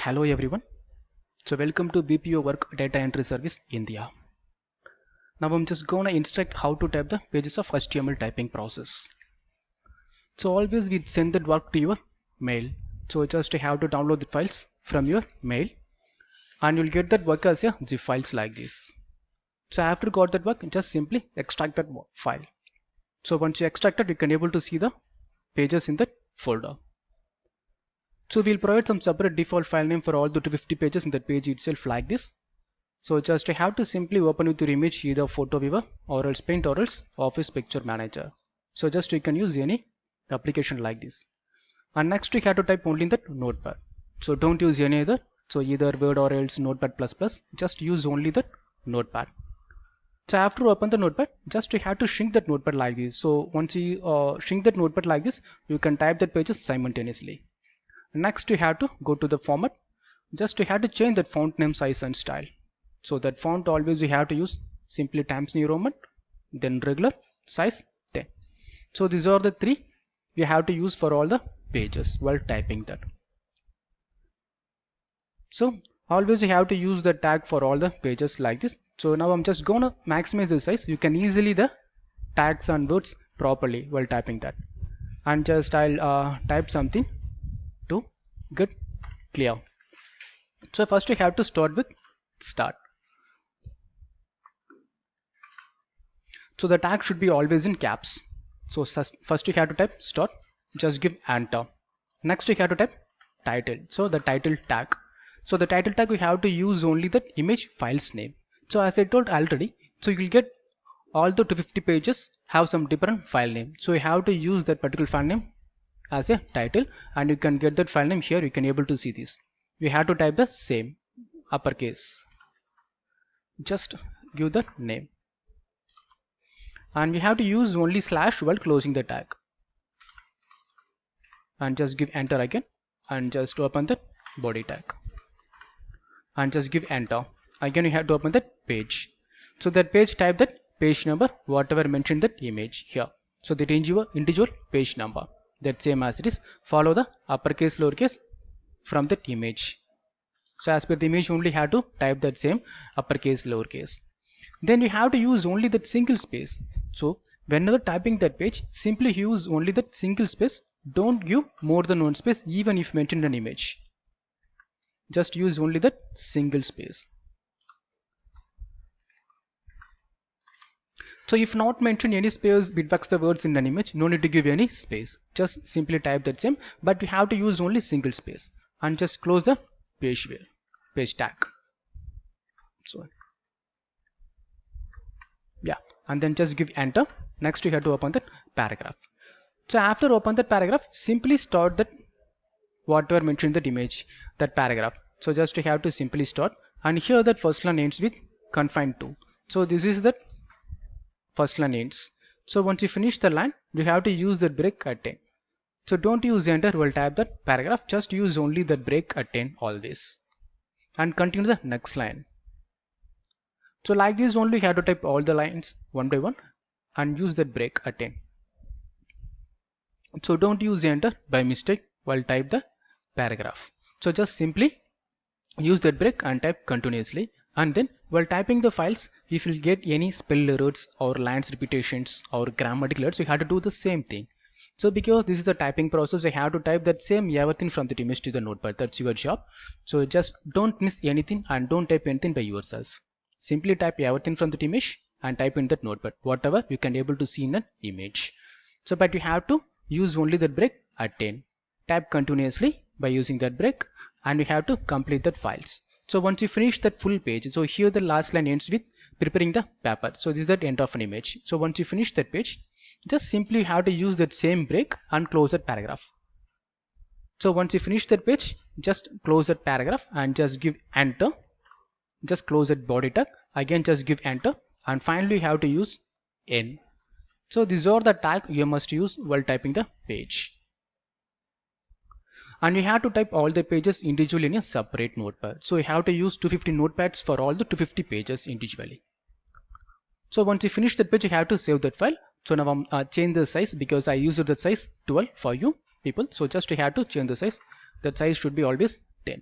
Hello everyone. So welcome to BPO Work Data Entry Service India. Now I'm just gonna instruct how to type the pages of HTML typing process. So always we send that work to your mail. So just have to download the files from your mail and you'll get that work as a zip files like this. So after you got that work, just simply extract that file. So once you extract it, you can able to see the pages in that folder. So we'll provide some separate default file name for all the 250 pages in that page itself like this. So just have to simply open with your image either Photo Viewer or else Paint or else Office Picture Manager. So just you can use any application like this. And next we have to type only in that Notepad. So don't use any other. So either Word or else Notepad++. Just use only that Notepad. So after open the Notepad, just you have to shrink that Notepad like this. So once you shrink that Notepad like this, you can type that pages simultaneously. Next you have to go to the format. Just you have to change that font name, size and style. So that font always you have to use simply Times New Roman, then regular, size 10. So these are the three you have to use for all the pages while typing that. So always you have to use the tag for all the pages like this. So now I'm just gonna maximize the size. You can easily the tags and words properly while typing that. And just I'll type something to get clear. So first you have to start with start. So the tag should be always in caps. So first you have to type start, just give enter. Next you have to type title. So the title tag. So the title tag we have to use only the image file's name. So as I told already, so you'll get all the 250 pages have some different file name. So you have to use that particular file name as a title and you can get that file name here. You can able to see this. We have to type the same uppercase. Just give the name. And we have to use only slash while closing the tag. And just give enter again and just open the body tag. And just give enter. Again you have to open that page. So that page type that page number whatever mentioned that image here. So that individual page number. That same as it is. Follow the uppercase lowercase from that image. So as per the image only have to type that same uppercase lowercase. Then you have to use only that single space. So whenever typing that page, simply use only that single space. Don't give more than one space even if mentioned an image. Just use only that single space. So if not mention any space betwixt the words in an image, no need to give any space. Just simply type that same, but you have to use only single space and just close the page tag. So yeah, and then just give enter. Next you have to open that paragraph. So after open that paragraph, simply start that whatever mentioned that image, that paragraph. So just you have to simply start, and here that first line ends with confined to. So this is that first line ends. So once you finish the line, you have to use that break at 10. So don't use enter while type that paragraph, just use only the break at 10 always. And continue the next line. So like this only you have to type all the lines one by one and use that break at 10. So don't use enter by mistake while type the paragraph. So just simply use that break and type continuously, and then while typing the files, if you get any spell errors or lines repetitions or grammatical errors, you have to do the same thing. So because this is the typing process, you have to type that same everything from the image to the notepad. That's your job. So just don't miss anything and don't type anything by yourself. Simply type everything from the image and type in that notepad whatever you can able to see in an image. So but you have to use only that break at 10. Type continuously by using that break and you have to complete that files. So once you finish that full page, so here the last line ends with preparing the paper. So this is the end of an image. So once you finish that page, just simply have to use that same break and close that paragraph. So once you finish that page, just close that paragraph and just give enter. Just close that body tag. Again just give enter and finally you have to use N. So these are the tag you must use while typing the page. And you have to type all the pages individually in a separate notepad. So you have to use 250 notepads for all the 250 pages individually. So once you finish that page, you have to save that file. So now I'm change the size because I used the size 12 for you people. So just you have to change the size. That size should be always 10.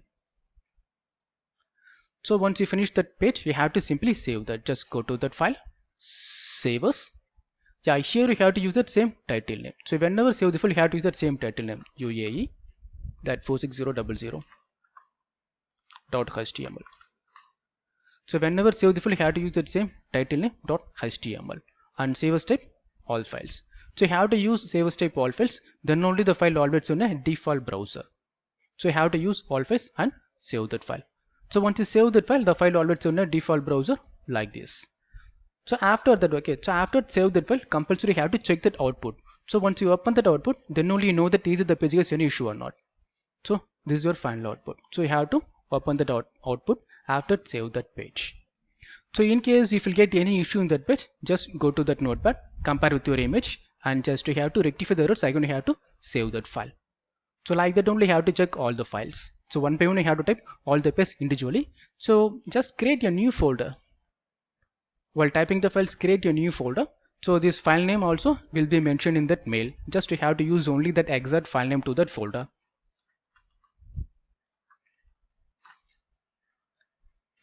So once you finish that page, you have to simply save that. Just go to that file, save as. Yeah, here you have to use that same title name. So whenever save the file, you have to use that same title name, UAE that 46000.html. So whenever save the file, you have to use that same title name .html and save as type all files. So you have to use save as type all files, then only the file always in a default browser. So you have to use all files and save that file. So once you save that file, the file always in a default browser like this. So after that, okay, so after save that file, compulsory have to check that output. So once you open that output, then only you know that either the page has any issue or not. So this is your final output. So you have to open that output after save that page. So in case if you get any issue in that page, just go to that notepad, compare with your image, and just you have to rectify the errors. Again, you have to save that file. So like that only you have to check all the files. So one by one you have to type all the pages individually. So just create a new folder. While typing the files, create a new folder. So this file name also will be mentioned in that mail. Just you have to use only that exact file name to that folder.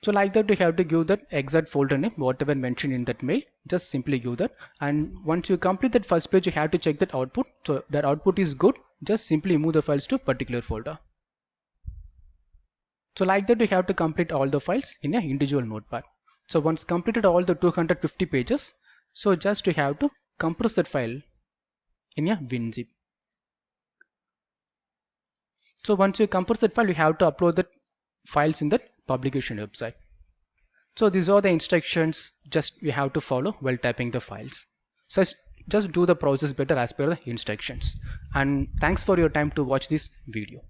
So like that you have to give that exact folder name, whatever mentioned in that mail, just simply give that. And once you complete that first page, you have to check that output. So that output is good, just simply move the files to a particular folder. So like that you have to complete all the files in an individual notepad. So once completed all the 250 pages, so just you have to compress that file in a WinZip. So once you compress that file, you have to upload the files in that publication website. So these are the instructions just you have to follow while typing the files. So just do the process better as per the instructions. And thanks for your time to watch this video.